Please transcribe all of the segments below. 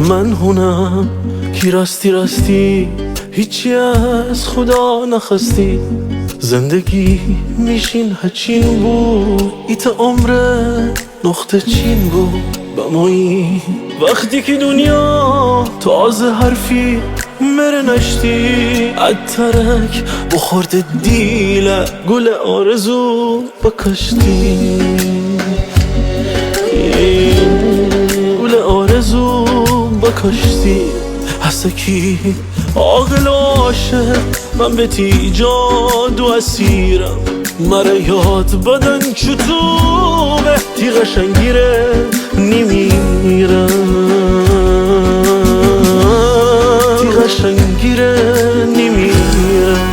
من هونم کی راستی هیچی از خدا نخواستی. زندگی میشین هچین بود ایت عمره نقطه چین بود بمایی. وقتی که دنیا تازه حرفی مره نشتی اترک بخورد دیله گل آرزو بکشتی. گل آرزو بکشتی حسکی عاقل و عاشق من به تیجاد و اسیرم. مرا یاد بدن چطوبه تی قشنگیره نمیرم. تی قشنگیره نمیرم.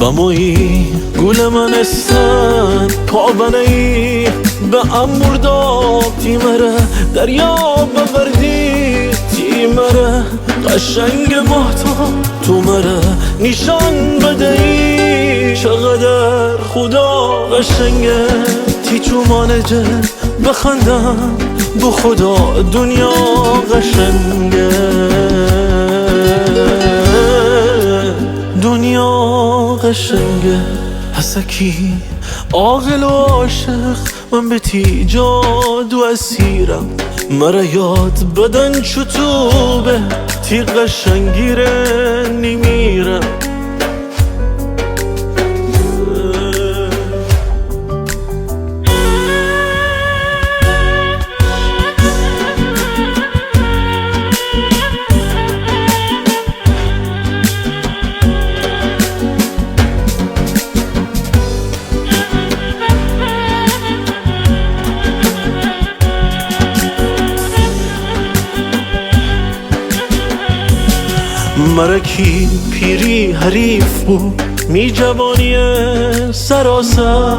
بمایی گل من استن پابنهی به امور داب تی مره دریا ببردی تی مره قشنگ محتاب تو مره نشان بدهی. چقدر خدا قشنگه تی چو مانجه بخندم به خدا دنیا قشنگه. دنیا قشنگه حسکی عاقل و عاشق من به تیجاد و اسیرم. مرا یاد بدن چطوبه تی قشنگیره نمیرم. مرا کی پیری حریف بود می جوانی سراسر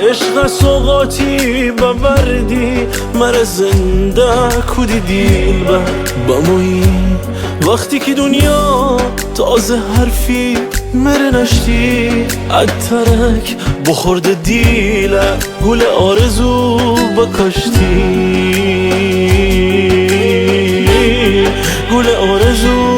عشق سوقاتی ببردی مرا زنده کودی دیل بمایی. وقتی که دنیا تازه حرفی مره نشتی اترک بخورد دیله گل آرزو بکشتی. گل آرزو